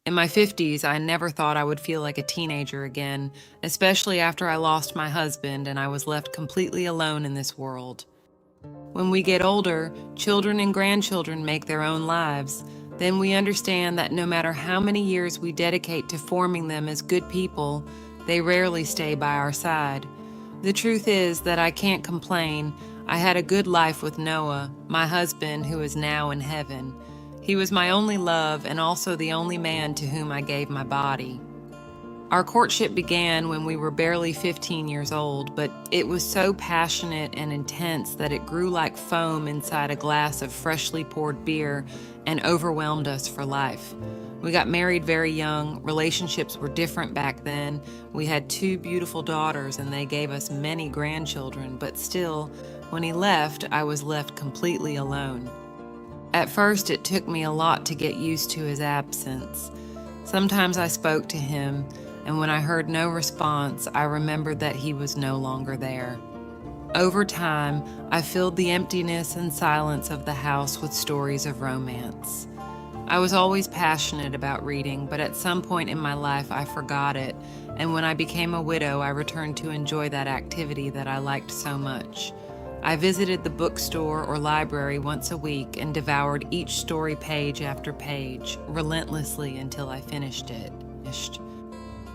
In my 50s, I never thought I would feel like a teenager again, especially after I lost my husband and I was left completely alone in this world. When we get older, children and grandchildren make their own lives. Then we understand that no matter how many years we dedicate to forming them as good people, they rarely stay by our side. The truth is that I can't complain. I had a good life with Noah, my husband who is now in heaven. He was my only love and also the only man to whom I gave my body. Our courtship began when we were barely 15 years old, but it was so passionate and intense that it grew like foam inside a glass of freshly poured beer and overwhelmed us for life. We got married very young. Relationships were different back then. We had 2 beautiful daughters and they gave us many grandchildren, but still, when he left, I was left completely alone. At first, it took me a lot to get used to his absence. Sometimes I spoke to him, and when I heard no response, I remembered that he was no longer there. Over time, I filled the emptiness and silence of the house with stories of romance. I was always passionate about reading, but at some point in my life I forgot it, and when I became a widow, I returned to enjoy that activity that I liked so much. I visited the bookstore or library once a week and devoured each story page after page, relentlessly until I finished it.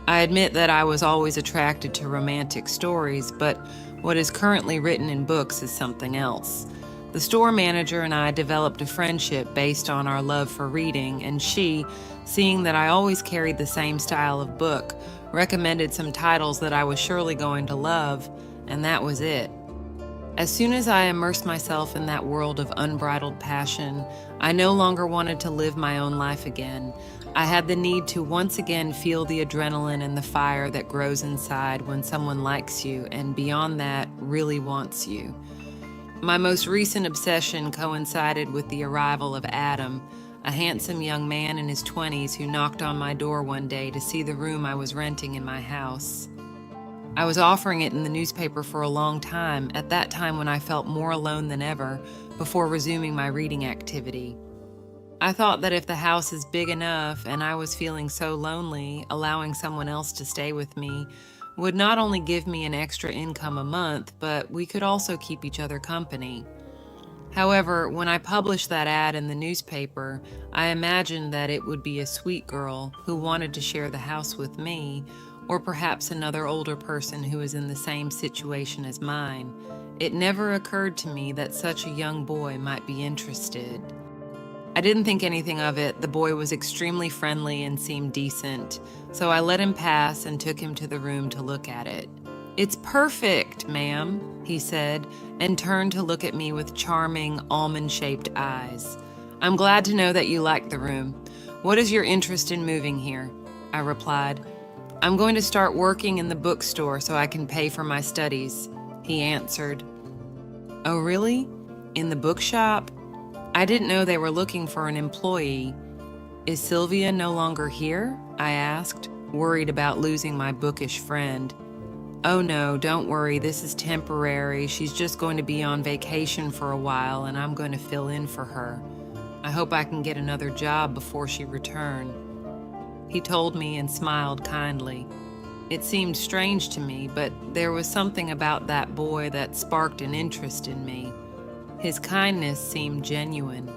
I admit that I was always attracted to romantic stories, but what is currently written in books is something else. The store manager and I developed a friendship based on our love for reading, and she, seeing that I always carried the same style of book, recommended some titles that I was surely going to love, and that was it. As soon as I immersed myself in that world of unbridled passion, I no longer wanted to live my own life again. I had the need to once again feel the adrenaline and the fire that grows inside when someone likes you and beyond that, really wants you. My most recent obsession coincided with the arrival of Adam, a handsome young man in his 20s who knocked on my door one day to see the room I was renting in my house. I was offering it in the newspaper for a long time, at that time when I felt more alone than ever, before resuming my reading activity. I thought that if the house is big enough and I was feeling so lonely, allowing someone else to stay with me would not only give me an extra income a month, but we could also keep each other company. However, when I published that ad in the newspaper, I imagined that it would be a sweet girl who wanted to share the house with me, or perhaps another older person who is in the same situation as mine. It never occurred to me that such a young boy might be interested. I didn't think anything of it. The boy was extremely friendly and seemed decent, so I let him pass and took him to the room to look at it. "It's perfect, ma'am," he said, and turned to look at me with charming, almond-shaped eyes. "I'm glad to know that you like the room. What is your interest in moving here?" I replied. "I'm going to start working in the bookstore so I can pay for my studies," he answered. "Oh, really? In the bookshop? I didn't know they were looking for an employee. Is Sylvia no longer here?" I asked, worried about losing my bookish friend. "Oh no, don't worry, this is temporary. She's just going to be on vacation for a while and I'm going to fill in for her. I hope I can get another job before she returns." He told me and smiled kindly. It seemed strange to me, but there was something about that boy that sparked an interest in me. His kindness seemed genuine.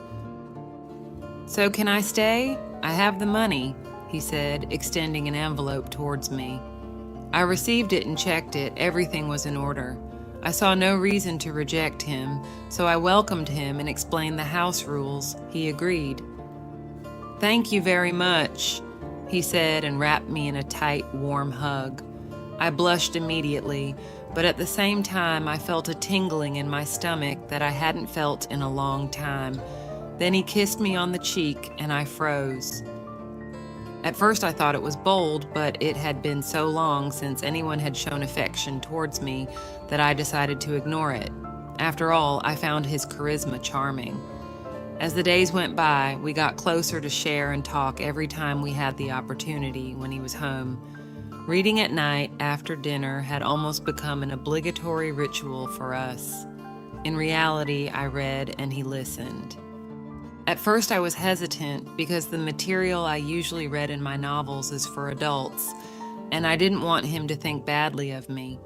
"So can I stay? I have the money," he said, extending an envelope towards me. I received it and checked it. Everything was in order. I saw no reason to reject him, so I welcomed him and explained the house rules. He agreed. "Thank you very much," he said, and wrapped me in a tight, warm hug. I blushed immediately, but at the same time I felt a tingling in my stomach that I hadn't felt in a long time. Then he kissed me on the cheek and I froze. At first I thought it was bold, but it had been so long since anyone had shown affection towards me that I decided to ignore it. After all, I found his charisma charming. As the days went by, we got closer to share and talk every time we had the opportunity when he was home. Reading at night after dinner had almost become an obligatory ritual for us. In reality, I read and he listened. At first, I was hesitant because the material I usually read in my novels is for adults, and I didn't want him to think badly of me.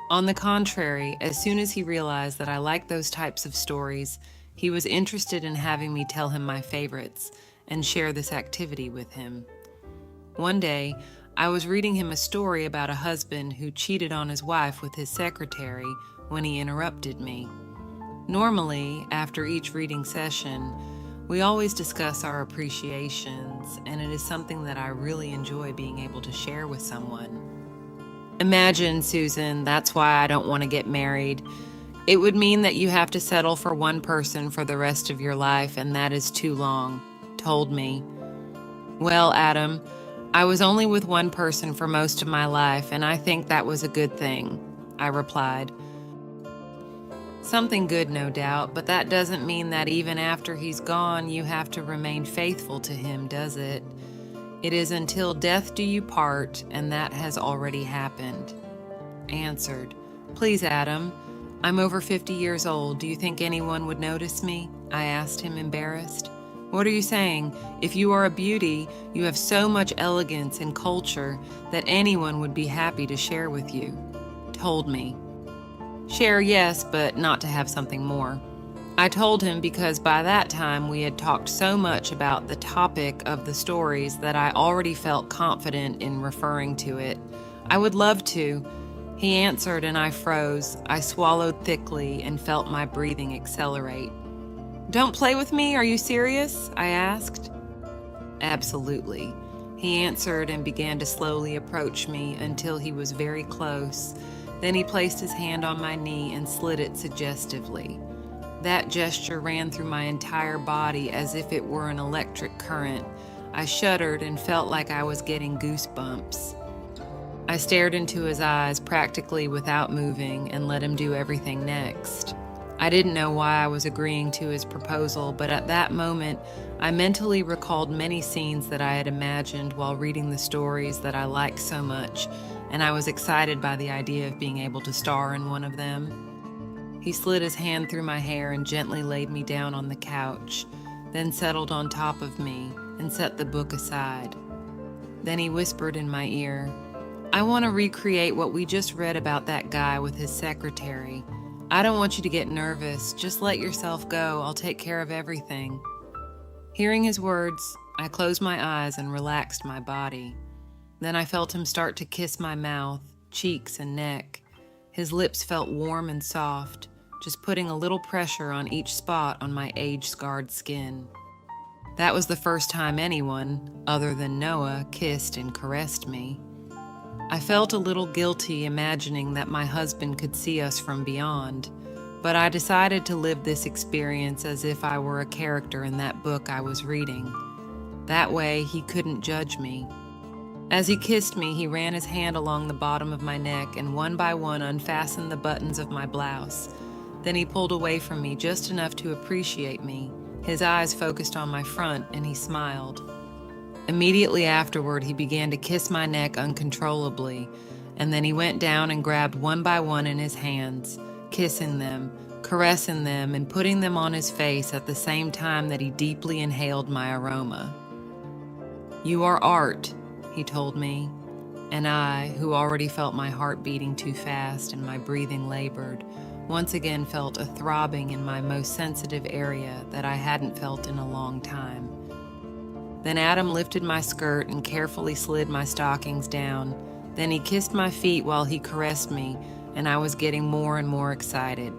On the contrary, as soon as he realized that I liked those types of stories, he was interested in having me tell him my favorites and share this activity with him. One day, I was reading him a story about a husband who cheated on his wife with his secretary when he interrupted me. Normally, after each reading session, we always discuss our appreciations, and it is something that I really enjoy being able to share with someone. Imagine, Susan, that's why I don't want to get married. It would mean that you have to settle for one person for the rest of your life, and that is too long, told me. Well, Adam, I was only with one person for most of my life, and I think that was a good thing, I replied. Something good, no doubt, but that doesn't mean that even after he's gone, you have to remain faithful to him, does it? It is until death do you part, and that has already happened. Answered. Please, Adam, I'm over 50 years old. Do you think anyone would notice me? I asked him, embarrassed. What are you saying? If you are a beauty, you have so much elegance and culture that anyone would be happy to share with you. Told me. Share, yes, but not to have something more. I told him because by that time we had talked so much about the topic of the stories that I already felt confident in referring to it. I would love to. He answered and I froze. I swallowed thickly and felt my breathing accelerate. Don't play with me, are you serious? I asked. Absolutely. He answered and began to slowly approach me until he was very close. Then he placed his hand on my knee and slid it suggestively. That gesture ran through my entire body as if it were an electric current. I shuddered and felt like I was getting goosebumps. I stared into his eyes practically without moving and let him do everything next. I didn't know why I was agreeing to his proposal, but at that moment, I mentally recalled many scenes that I had imagined while reading the stories that I liked so much, and I was excited by the idea of being able to star in one of them. He slid his hand through my hair and gently laid me down on the couch, then settled on top of me and set the book aside. Then he whispered in my ear, I want to recreate what we just read about that guy with his secretary. I don't want you to get nervous. Just let yourself go. I'll take care of everything. Hearing his words, I closed my eyes and relaxed my body. Then I felt him start to kiss my mouth, cheeks, and neck. His lips felt warm and soft, just putting a little pressure on each spot on my age-scarred skin. That was the first time anyone, other than Noah, kissed and caressed me. I felt a little guilty imagining that my husband could see us from beyond, but I decided to live this experience as if I were a character in that book I was reading. That way, he couldn't judge me. As he kissed me, he ran his hand along the bottom of my neck and one by one unfastened the buttons of my blouse. Then he pulled away from me just enough to appreciate me. His eyes focused on my front, and he smiled. Immediately afterward, he began to kiss my neck uncontrollably, and then he went down and grabbed one by one in his hands, kissing them, caressing them, and putting them on his face at the same time that he deeply inhaled my aroma. You are art, he told me, and I, who already felt my heart beating too fast and my breathing labored, once again felt a throbbing in my most sensitive area that I hadn't felt in a long time. Then Adam lifted my skirt and carefully slid my stockings down. Then he kissed my feet while he caressed me, and I was getting more and more excited.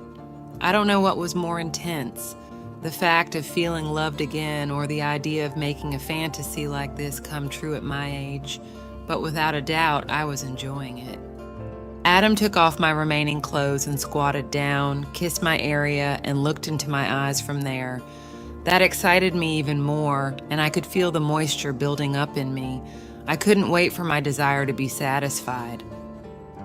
I don't know what was more intense, the fact of feeling loved again or the idea of making a fantasy like this come true at my age, but without a doubt, I was enjoying it. Adam took off my remaining clothes and squatted down, kissed my area, and looked into my eyes from there. That excited me even more, and I could feel the moisture building up in me. I couldn't wait for my desire to be satisfied.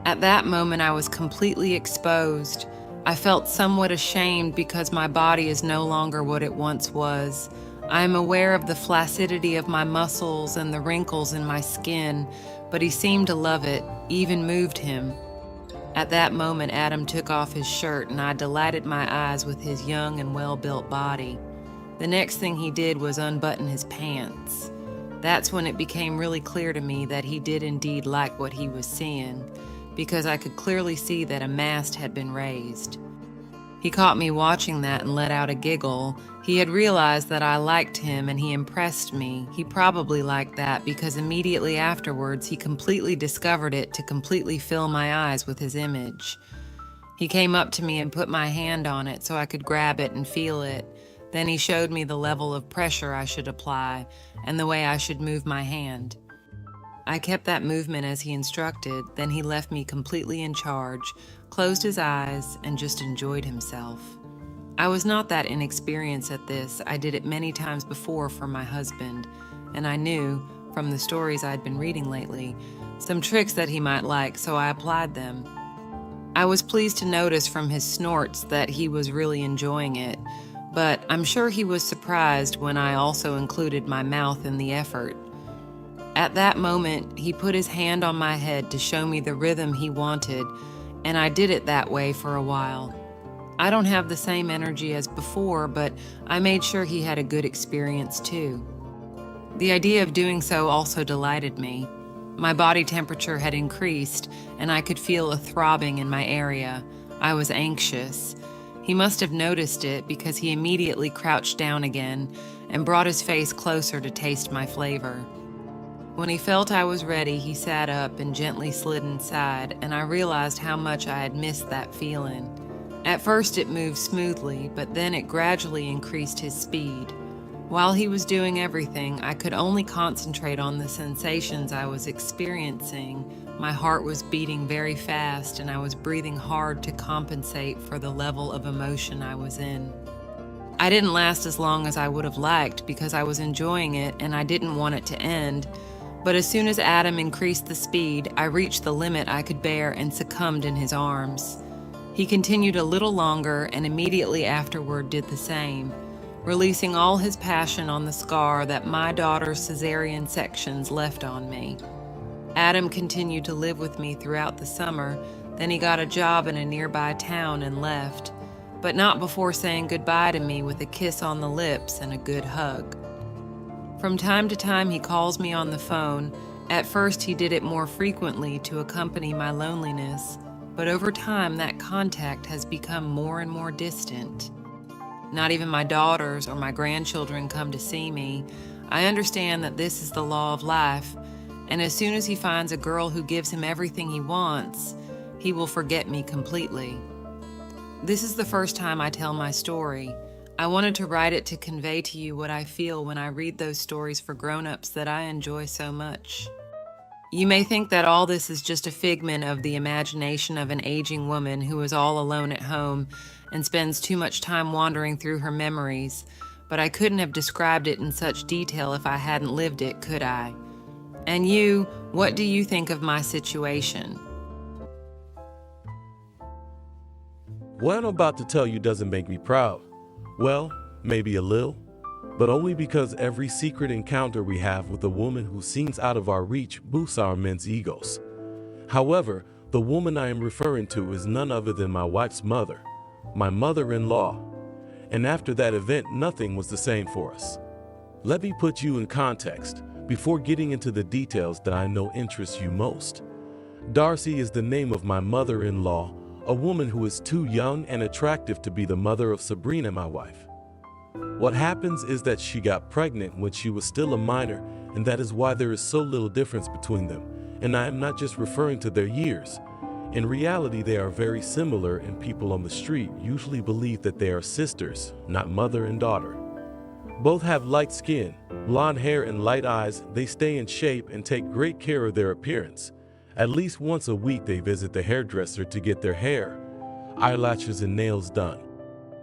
At that moment, I was completely exposed. I felt somewhat ashamed because my body is no longer what it once was. I am aware of the flaccidity of my muscles and the wrinkles in my skin, but he seemed to love it, even moved him. At that moment, Adam took off his shirt, and I delighted my eyes with his young and well-built body. The next thing he did was unbutton his pants. That's when it became really clear to me that he did indeed like what he was seeing, because I could clearly see that a mast had been raised. He caught me watching that and let out a giggle. He had realized that I liked him and he impressed me. He probably liked that because immediately afterwards he completely discovered it to completely fill my eyes with his image. He came up to me and put my hand on it so I could grab it and feel it. Then he showed me the level of pressure I should apply and the way I should move my hand. I kept that movement as he instructed, then he left me completely in charge, closed his eyes, and just enjoyed himself. I was not that inexperienced at this. I did it many times before for my husband, and I knew, from the stories I'd been reading lately, some tricks that he might like, so I applied them. I was pleased to notice from his snorts that he was really enjoying it, but I'm sure he was surprised when I also included my mouth in the effort. At that moment, he put his hand on my head to show me the rhythm he wanted, and I did it that way for a while. I don't have the same energy as before, but I made sure he had a good experience too. The idea of doing so also delighted me. My body temperature had increased, and I could feel a throbbing in my area. I was anxious. He must have noticed it because he immediately crouched down again and brought his face closer to taste my flavor. When he felt I was ready, he sat up and gently slid inside, and I realized how much I had missed that feeling. At first it moved smoothly, but then it gradually increased his speed. While he was doing everything, I could only concentrate on the sensations I was experiencing. My heart was beating very fast, and I was breathing hard to compensate for the level of emotion I was in. I didn't last as long as I would have liked because I was enjoying it and I didn't want it to end. But as soon as Adam increased the speed, I reached the limit I could bear and succumbed in his arms. He continued a little longer and immediately afterward did the same, releasing all his passion on the scar that my daughter's cesarean sections left on me. Adam continued to live with me throughout the summer, then he got a job in a nearby town and left, but not before saying goodbye to me with a kiss on the lips and a good hug. From time to time, he calls me on the phone. At first, he did it more frequently to accompany my loneliness, but over time, that contact has become more and more distant. Not even my daughters or my grandchildren come to see me. I understand that this is the law of life, and as soon as he finds a girl who gives him everything he wants, he will forget me completely. This is the first time I tell my story. I wanted to write it to convey to you what I feel when I read those stories for grown-ups that I enjoy so much. You may think that all this is just a figment of the imagination of an aging woman who is all alone at home and spends too much time wandering through her memories, but I couldn't have described it in such detail if I hadn't lived it, could I? And you, what do you think of my situation? What I'm about to tell you doesn't make me proud. Well, maybe a little, but only because every secret encounter we have with a woman who seems out of our reach boosts our men's egos. However, the woman I am referring to is none other than my wife's mother, my mother-in-law. And after that event, nothing was the same for us. Let me put you in context before getting into the details that I know interest you most. Darcy is the name of my mother-in-law, a woman who is too young and attractive to be the mother of Sabrina, my wife. What happens is that she got pregnant when she was still a minor, and that is why there is so little difference between them. And I am not just referring to their years. In reality, they are very similar, and people on the street usually believe that they are sisters, not mother and daughter. Both have light skin, blonde hair, and light eyes. They stay in shape and take great care of their appearance. At least once a week they visit the hairdresser to get their hair, eyelashes, and nails done.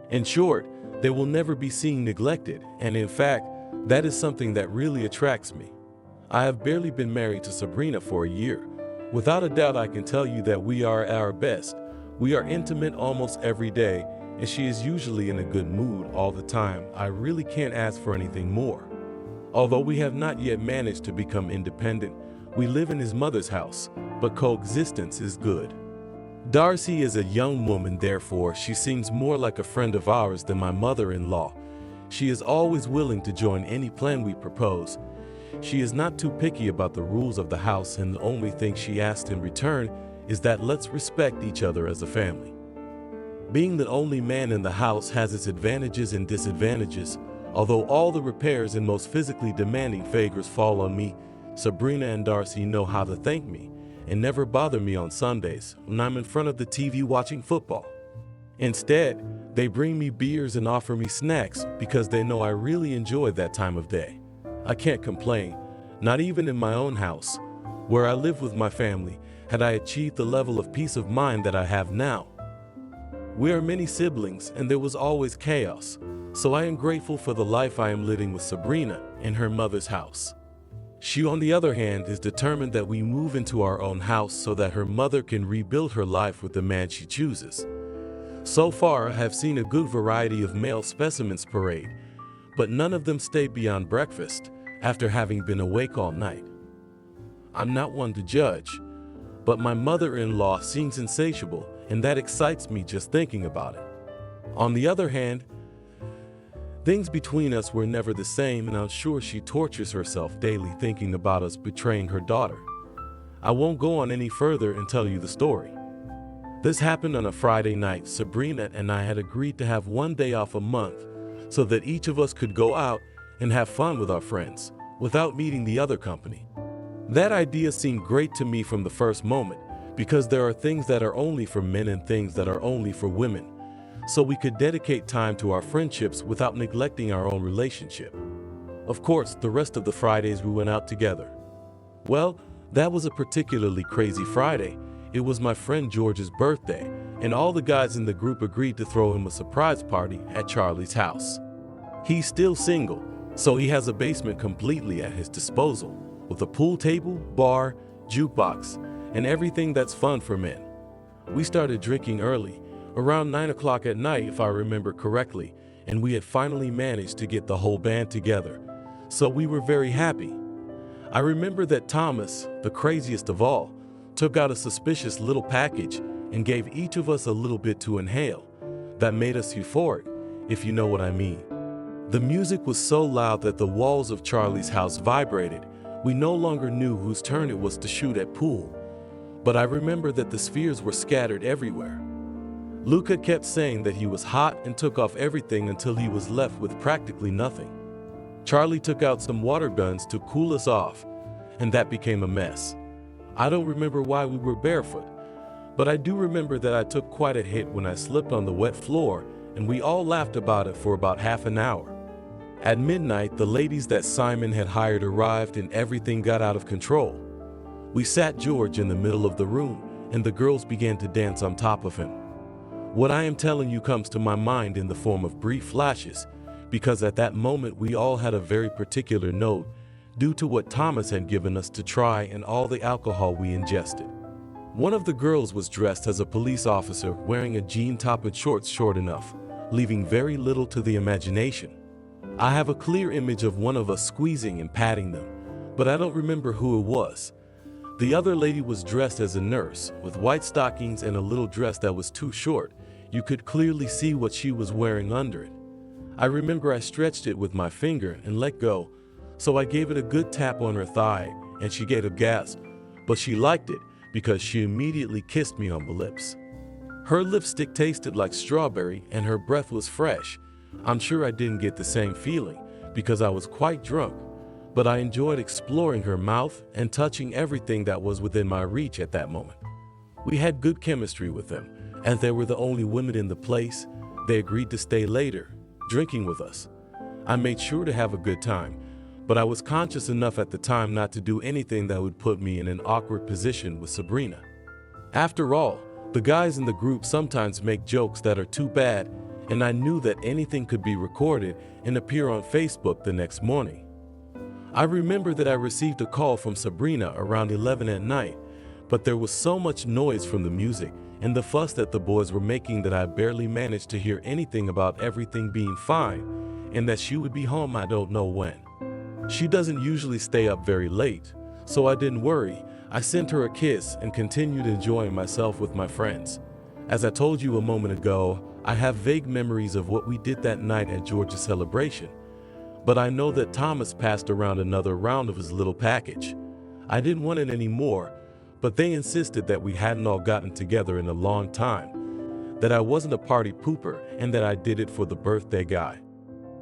In short, they will never be seen neglected, and in fact, that is something that really attracts me. I have barely been married to Sabrina for a year. Without a doubt, I can tell you that we are at our best. We are intimate almost every day, and she is usually in a good mood all the time. I really can't ask for anything more. Although we have not yet managed to become independent, we live in his mother's house, but coexistence is good. Darcy is a young woman, therefore she seems more like a friend of ours than my mother-in-law. She is always willing to join any plan we propose. She is not too picky about the rules of the house, and the only thing she asks in return is that let's respect each other as a family. Being the only man in the house has its advantages and disadvantages. Although all the repairs and most physically demanding favors fall on me, Sabrina and Darcy know how to thank me and never bother me on Sundays when I'm in front of the TV watching football. Instead, they bring me beers and offer me snacks because they know I really enjoy that time of day. I can't complain, not even in my own house, where I live with my family, had I achieved the level of peace of mind that I have now. We are many siblings and there was always chaos, so I am grateful for the life I am living with Sabrina in her mother's house. She, on the other hand, is determined that we move into our own house so that her mother can rebuild her life with the man she chooses. So far, I have seen a good variety of male specimens parade, but none of them stay beyond breakfast after having been awake all night. I'm not one to judge, but my mother-in-law seems insatiable, and that excites me just thinking about it. On the other hand, things between us were never the same, and I'm sure she tortures herself daily thinking about us betraying her daughter. I won't go on any further and tell you the story. This happened on a Friday night. Sabrina and I had agreed to have one day off a month so that each of us could go out and have fun with our friends without meeting the other company. That idea seemed great to me from the first moment, because there are things that are only for men and things that are only for women, so we could dedicate time to our friendships without neglecting our own relationship. Of course, the rest of the Fridays we went out together. Well, that was a particularly crazy Friday. It was my friend George's birthday, and all the guys in the group agreed to throw him a surprise party at Charlie's house. He's still single, so he has a basement completely at his disposal, with a pool table, bar, jukebox, and everything that's fun for men. We started drinking early, around 9 o'clock at night if I remember correctly, and we had finally managed to get the whole band together, so we were very happy. I remember that Thomas, the craziest of all, took out a suspicious little package and gave each of us a little bit to inhale. That made us euphoric, if you know what I mean. The music was so loud that the walls of Charlie's house vibrated. We no longer knew whose turn it was to shoot at pool, but I remember that the spheres were scattered everywhere. Luca kept saying that he was hot and took off everything until he was left with practically nothing. Charlie took out some water guns to cool us off, and that became a mess. I don't remember why we were barefoot, but I do remember that I took quite a hit when I slipped on the wet floor, and we all laughed about it for about half an hour. At midnight, the ladies that Simon had hired arrived and everything got out of control. We sat George in the middle of the room, and the girls began to dance on top of him. What I am telling you comes to my mind in the form of brief flashes, because at that moment we all had a very particular note due to what Thomas had given us to try and all the alcohol we ingested. One of the girls was dressed as a police officer, wearing a jean top and shorts short enough, leaving very little to the imagination. I have a clear image of one of us squeezing and patting them, but I don't remember who it was. The other lady was dressed as a nurse, with white stockings and a little dress that was too short. You could clearly see what she was wearing under it. I remember I stretched it with my finger and let go, so I gave it a good tap on her thigh, and she gave a gasp, but she liked it because she immediately kissed me on the lips. Her lipstick tasted like strawberry and her breath was fresh. I'm sure I didn't get the same feeling because I was quite drunk, but I enjoyed exploring her mouth and touching everything that was within my reach at that moment. We had good chemistry with them, and they were the only women in the place. They agreed to stay later, drinking with us. I made sure to have a good time, but I was conscious enough at the time not to do anything that would put me in an awkward position with Sabrina. After all, the guys in the group sometimes make jokes that are too bad, and I knew that anything could be recorded and appear on Facebook the next morning. I remember that I received a call from Sabrina around 11 at night, but there was so much noise from the music and the fuss that the boys were making that I barely managed to hear anything about everything being fine and that she would be home I don't know when. She doesn't usually stay up very late, so I didn't worry. I sent her a kiss and continued enjoying myself with my friends. As I told you a moment ago, I have vague memories of what we did that night at George's celebration, but I know that Thomas passed around another round of his little package. I didn't want it anymore, but they insisted that we hadn't all gotten together in a long time, that I wasn't a party pooper, and that I did it for the birthday guy.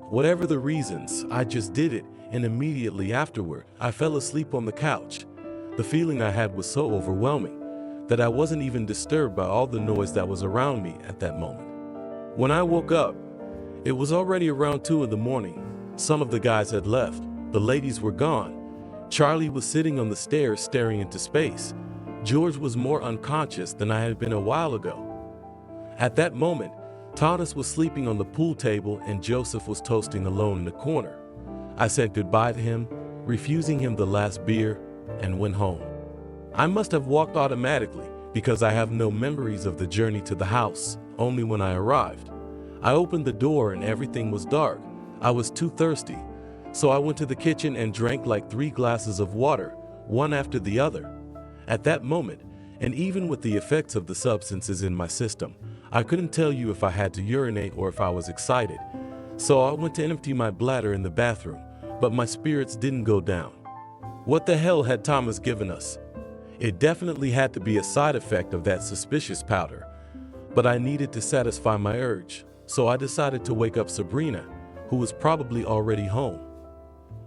Whatever the reasons, I just did it, and immediately afterward, I fell asleep on the couch. The feeling I had was so overwhelming that I wasn't even disturbed by all the noise that was around me at that moment. When I woke up, it was already around 2 in the morning. Some of the guys had left. The ladies were gone. Charlie was sitting on the stairs staring into space. George was more unconscious than I had been a while ago. At that moment, Thomas was sleeping on the pool table and Joseph was toasting alone in the corner. I said goodbye to him, refusing him the last beer, and went home. I must have walked automatically because I have no memories of the journey to the house, only when I arrived. I opened the door and everything was dark. I was too thirsty, so I went to the kitchen and drank like 3 glasses of water, one after the other. At that moment, and even with the effects of the substances in my system, I couldn't tell you if I had to urinate or if I was excited. So I went to empty my bladder in the bathroom, but my spirits didn't go down. What the hell had Thomas given us? It definitely had to be a side effect of that suspicious powder, but I needed to satisfy my urge, so I decided to wake up Sabrina, who was probably already home.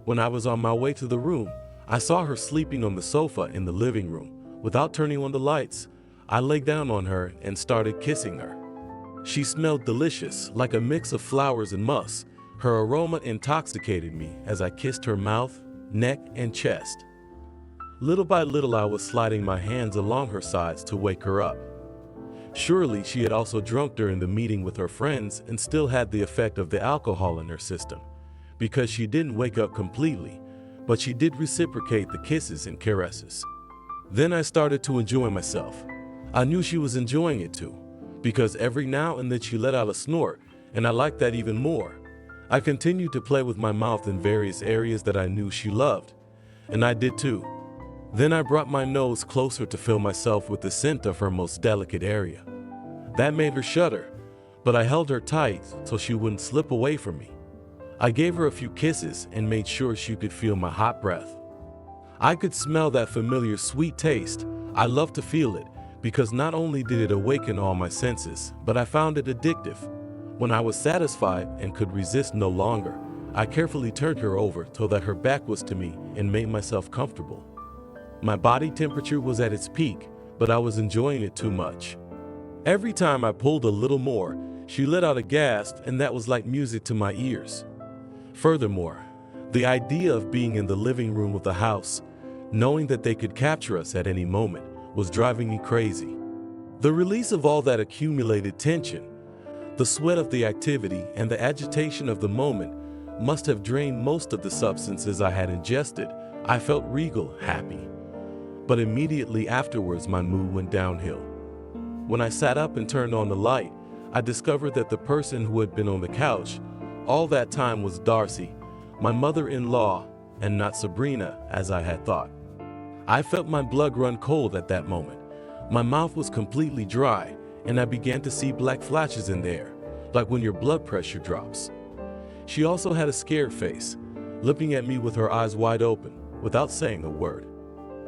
When I was on my way to the room, I saw her sleeping on the sofa in the living room. Without turning on the lights, I lay down on her and started kissing her. She smelled delicious, like a mix of flowers and musk. Her aroma intoxicated me as I kissed her mouth, neck, and chest. Little by little, I was sliding my hands along her sides to wake her up. Surely she had also drunk during the meeting with her friends and still had the effect of the alcohol in her system, because she didn't wake up completely, but she did reciprocate the kisses and caresses. Then I started to enjoy myself. I knew she was enjoying it too, because every now and then she let out a snort, and I liked that even more. I continued to play with my mouth in various areas that I knew she loved, and I did too. Then I brought my nose closer to fill myself with the scent of her most delicate area. That made her shudder, but I held her tight so she wouldn't slip away from me. I gave her a few kisses and made sure she could feel my hot breath. I could smell that familiar sweet taste. I loved to feel it because not only did it awaken all my senses, but I found it addictive. When I was satisfied and could resist no longer, I carefully turned her over so that her back was to me and made myself comfortable. My body temperature was at its peak, but I was enjoying it too much. Every time I pulled a little more, she let out a gasp, and that was like music to my ears. Furthermore, the idea of being in the living room of the house, knowing that they could capture us at any moment, was driving me crazy. The release of all that accumulated tension, the sweat of the activity, and the agitation of the moment must have drained most of the substances I had ingested. I felt regal, happy. But immediately afterwards, my mood went downhill. When I sat up and turned on the light, I discovered that the person who had been on the couch all that time was Darcy, my mother-in-law, and not Sabrina, as I had thought. I felt my blood run cold at that moment. My mouth was completely dry, and I began to see black flashes in the air, like when your blood pressure drops. She also had a scared face, looking at me with her eyes wide open, without saying a word.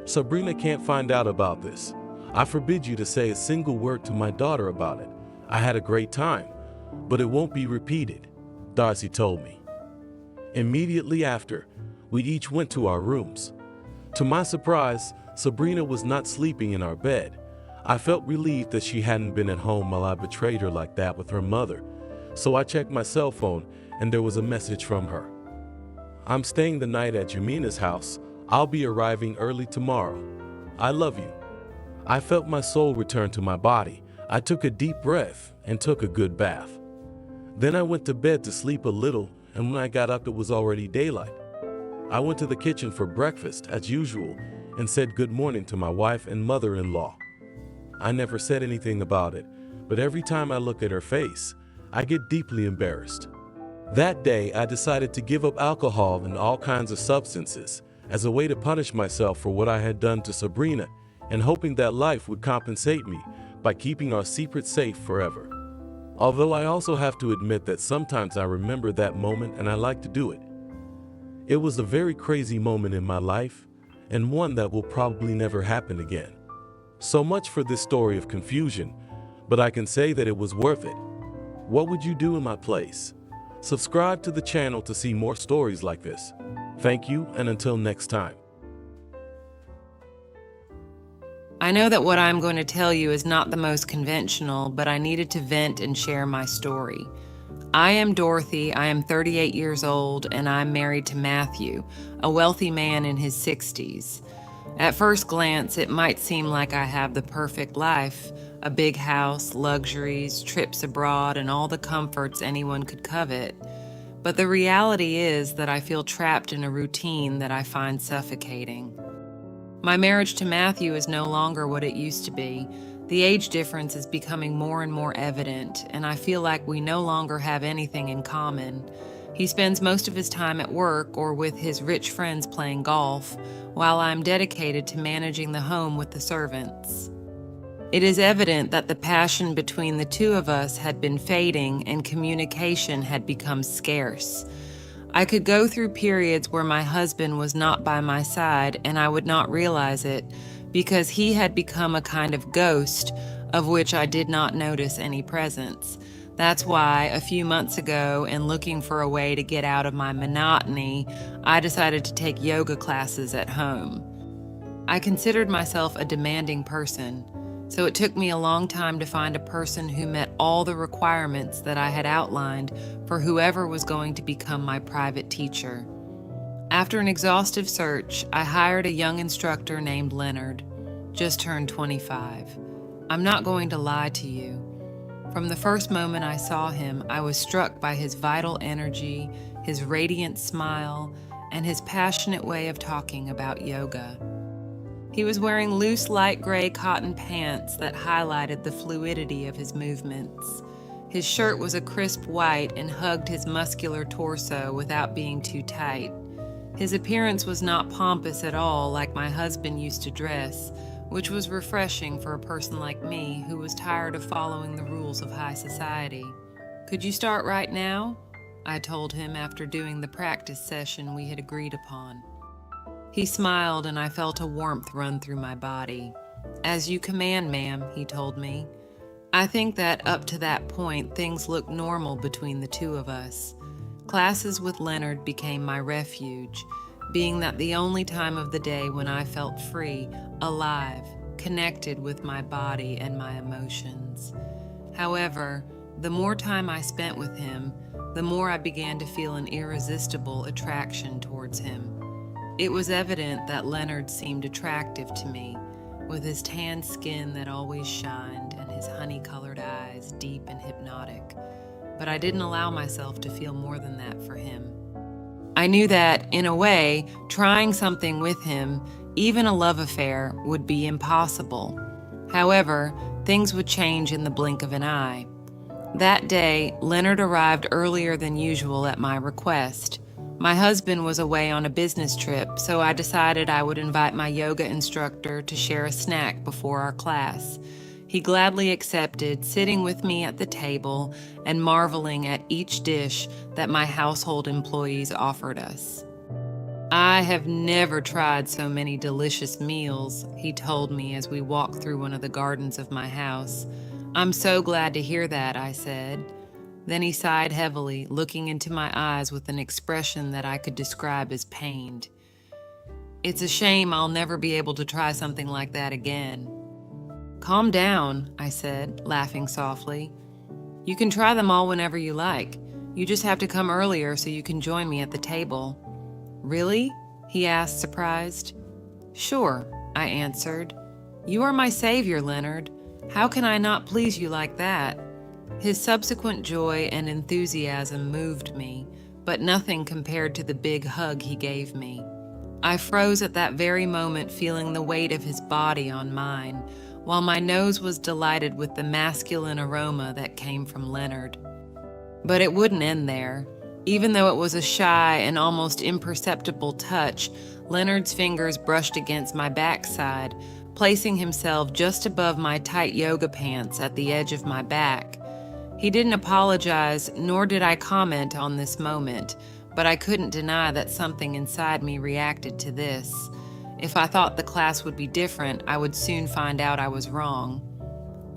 Sabrina can't find out about this. I forbid you to say a single word to my daughter about it. I had a great time, but it won't be repeated, Darcy told me. Immediately after, we each went to our rooms. To my surprise, Sabrina was not sleeping in our bed. I felt relieved that she hadn't been at home while I betrayed her like that with her mother, so I checked my cell phone and there was a message from her. I'm staying the night at Jamina's house. I'll be arriving early tomorrow. I love you. I felt my soul return to my body. I took a deep breath and took a good bath. Then I went to bed to sleep a little, and when I got up it was already daylight. I went to the kitchen for breakfast as usual and said good morning to my wife and mother-in-law. I never said anything about it, but every time I look at her face, I get deeply embarrassed. That day I decided to give up alcohol and all kinds of substances as a way to punish myself for what I had done to Sabrina, and hoping that life would compensate me by keeping our secret safe forever. Although I also have to admit that sometimes I remember that moment and I like to do it. It was a very crazy moment in my life, and one that will probably never happen again. So much for this story of confusion, but I can say that it was worth it. What would you do in my place? Subscribe to the channel to see more stories like this. Thank you, and until next time. I know that what I'm going to tell you is not the most conventional, but I needed to vent and share my story. I am Dorothy, I am 38 years old, and I'm married to Matthew, a wealthy man in his 60s. At first glance, it might seem like I have the perfect life, a big house, luxuries, trips abroad, and all the comforts anyone could covet. But the reality is that I feel trapped in a routine that I find suffocating. My marriage to Matthew is no longer what it used to be. The age difference is becoming more and more evident, and I feel like we no longer have anything in common. He spends most of his time at work or with his rich friends playing golf, while I'm dedicated to managing the home with the servants. It is evident that the passion between the two of us had been fading and communication had become scarce. I could go through periods where my husband was not by my side and I would not realize it because he had become a kind of ghost of which I did not notice any presence. That's why a few months ago, in looking for a way to get out of my monotony, I decided to take yoga classes at home. I considered myself a demanding person, so it took me a long time to find a person who met all the requirements that I had outlined for whoever was going to become my private teacher. After an exhaustive search, I hired a young instructor named Leonard, just turned 25. I'm not going to lie to you. From the first moment I saw him, I was struck by his vital energy, his radiant smile, and his passionate way of talking about yoga. He was wearing loose light gray cotton pants that highlighted the fluidity of his movements. His shirt was a crisp white and hugged his muscular torso without being too tight. His appearance was not pompous at all like my husband used to dress, which was refreshing for a person like me who was tired of following the rules of high society. "Could you start right now?" I told him after doing the practice session we had agreed upon. He smiled and I felt a warmth run through my body. "As you command, ma'am," he told me. I think that up to that point, things looked normal between the two of us. Classes with Leonard became my refuge, being that the only time of the day when I felt free, alive, connected with my body and my emotions. However, the more time I spent with him, the more I began to feel an irresistible attraction towards him. It was evident that Leonard seemed attractive to me, with his tan skin that always shined and his honey-colored eyes deep and hypnotic. But I didn't allow myself to feel more than that for him. I knew that, in a way, trying something with him, even a love affair, would be impossible. However, things would change in the blink of an eye. That day, Leonard arrived earlier than usual at my request. My husband was away on a business trip, so I decided I would invite my yoga instructor to share a snack before our class. He gladly accepted, sitting with me at the table and marveling at each dish that my household employees offered us. "I have never tried so many delicious meals," he told me as we walked through one of the gardens of my house. "I'm so glad to hear that," I said. Then he sighed heavily, looking into my eyes with an expression that I could describe as pained. "It's a shame I'll never be able to try something like that again." "Calm down," I said, laughing softly. "You can try them all whenever you like. You just have to come earlier so you can join me at the table." "Really?" he asked, surprised. "Sure," I answered. "You are my savior, Leonard. How can I not please you like that?" His subsequent joy and enthusiasm moved me, but nothing compared to the big hug he gave me. I froze at that very moment, feeling the weight of his body on mine, while my nose was delighted with the masculine aroma that came from Leonard. But it wouldn't end there. Even though it was a shy and almost imperceptible touch, Leonard's fingers brushed against my backside, placing himself just above my tight yoga pants at the edge of my back. He didn't apologize, nor did I comment on this moment, but I couldn't deny that something inside me reacted to this. If I thought the class would be different, I would soon find out I was wrong.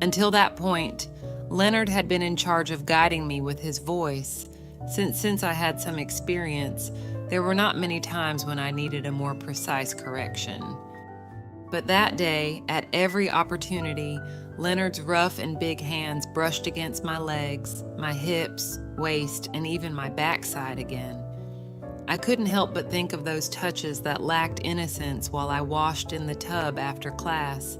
Until that point, Leonard had been in charge of guiding me with his voice. Since I had some experience, there were not many times when I needed a more precise correction. But that day, at every opportunity, Leonard's rough and big hands brushed against my legs, my hips, waist, and even my backside again. I couldn't help but think of those touches that lacked innocence while I washed in the tub after class.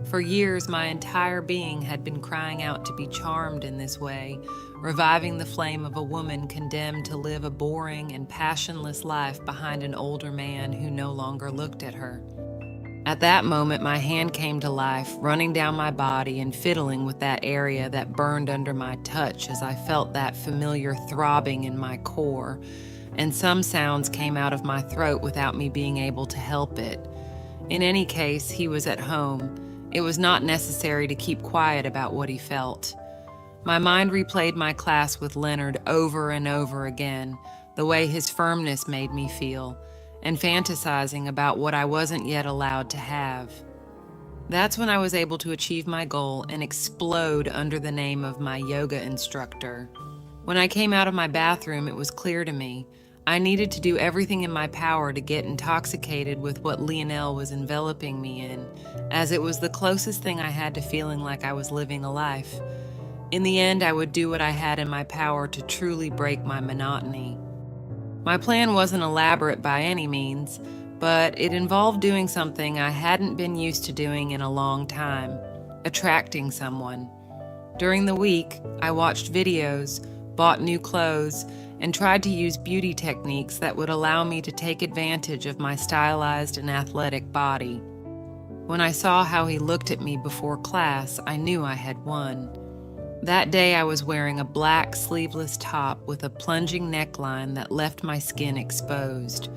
For years, my entire being had been crying out to be charmed in this way, reviving the flame of a woman condemned to live a boring and passionless life behind an older man who no longer looked at her. At that moment, my hand came to life, running down my body and fiddling with that area that burned under my touch as I felt that familiar throbbing in my core, and some sounds came out of my throat without me being able to help it. In any case, he was at home. It was not necessary to keep quiet about what he felt. My mind replayed my class with Leonard over and over again, the way his firmness made me feel, and fantasizing about what I wasn't yet allowed to have. That's when I was able to achieve my goal and explode under the name of my yoga instructor. When I came out of my bathroom, it was clear to me I needed to do everything in my power to get intoxicated with what Lionel was enveloping me in, as it was the closest thing I had to feeling like I was living a life. In the end, I would do what I had in my power to truly break my monotony. My plan wasn't elaborate by any means, but it involved doing something I hadn't been used to doing in a long time: attracting someone. During the week, I watched videos, bought new clothes, and tried to use beauty techniques that would allow me to take advantage of my stylized and athletic body. When I saw how he looked at me before class, I knew I had won. That day I was wearing a black sleeveless top with a plunging neckline that left my skin exposed.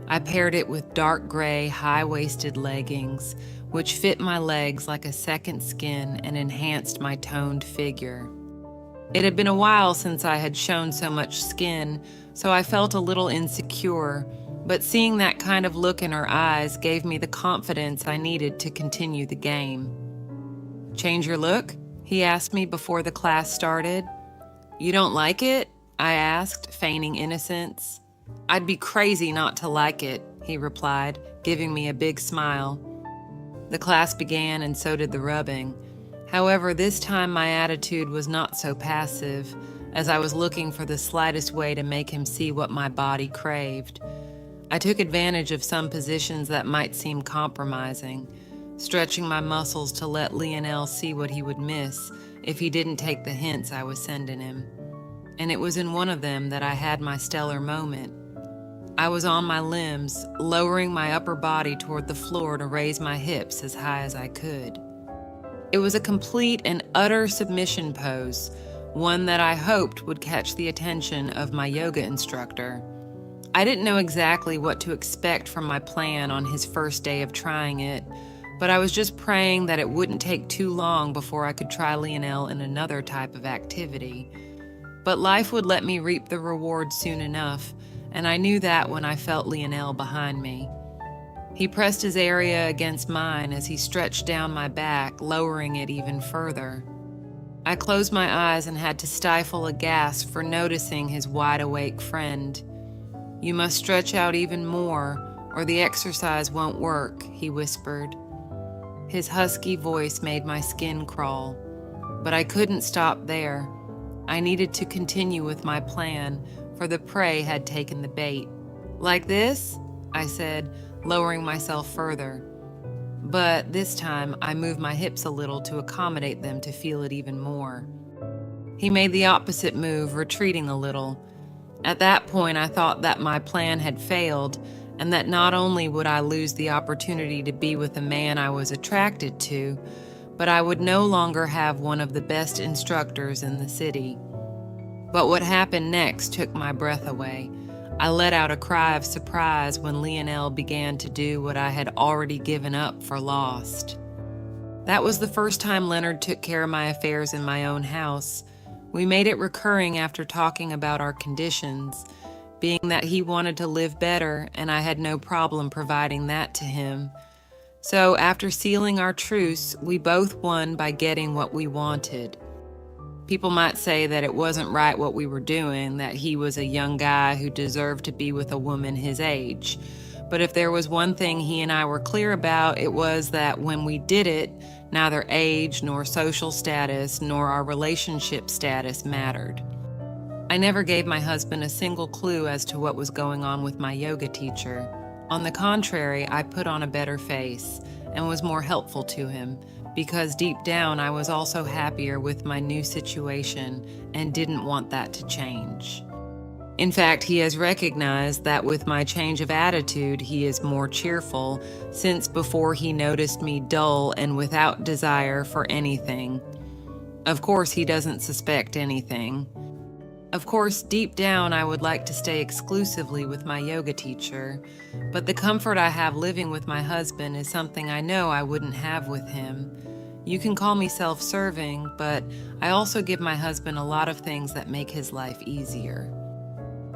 I paired it with dark gray, high-waisted leggings, which fit my legs like a second skin and enhanced my toned figure. It had been a while since I had shown so much skin, so I felt a little insecure, but seeing that kind of look in her eyes gave me the confidence I needed to continue the game. "Change your look?" he asked me before the class started. "You don't like it?" I asked, feigning innocence. "I'd be crazy not to like it," he replied, giving me a big smile. The class began, and so did the rubbing. However, this time my attitude was not so passive, as I was looking for the slightest way to make him see what my body craved. I took advantage of some positions that might seem compromising, stretching my muscles to let Lionel see what he would miss if he didn't take the hints I was sending him. And it was in one of them that I had my stellar moment. I was on my limbs, lowering my upper body toward the floor to raise my hips as high as I could. It was a complete and utter submission pose, one that I hoped would catch the attention of my yoga instructor. I didn't know exactly what to expect from my plan on his first day of trying it, but I was just praying that it wouldn't take too long before I could try Lionel in another type of activity. But life would let me reap the reward soon enough, and I knew that when I felt Lionel behind me. He pressed his area against mine as he stretched down my back, lowering it even further. I closed my eyes and had to stifle a gasp for noticing his wide-awake friend. "You must stretch out even more, or the exercise won't work," he whispered. His husky voice made my skin crawl, but I couldn't stop there. I needed to continue with my plan, for the prey had taken the bait. "Like this?" I said, lowering myself further. But this time, I moved my hips a little to accommodate them to feel it even more. He made the opposite move, retreating a little. At that point, I thought that my plan had failed, and that not only would I lose the opportunity to be with a man I was attracted to, but I would no longer have one of the best instructors in the city. But what happened next took my breath away. I let out a cry of surprise when Lionel began to do what I had already given up for lost. That was the first time Leonard took care of my affairs in my own house. We made it recurring after talking about our conditions, being that he wanted to live better and I had no problem providing that to him. So after sealing our truce, we both won by getting what we wanted. People might say that it wasn't right what we were doing, that he was a young guy who deserved to be with a woman his age. But if there was one thing he and I were clear about, it was that when we did it, neither age nor social status nor our relationship status mattered. I never gave my husband a single clue as to what was going on with my yoga teacher. On the contrary, I put on a better face and was more helpful to him because deep down I was also happier with my new situation and didn't want that to change. In fact, he has recognized that with my change of attitude, he is more cheerful, since before he noticed me dull and without desire for anything. Of course, he doesn't suspect anything. Of course, deep down, I would like to stay exclusively with my yoga teacher, but the comfort I have living with my husband is something I know I wouldn't have with him. You can call me self-serving, but I also give my husband a lot of things that make his life easier.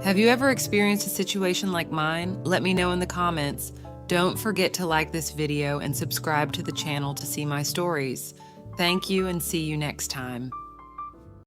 Have you ever experienced a situation like mine? Let me know in the comments. Don't forget to like this video and subscribe to the channel to see my stories. Thank you and see you next time.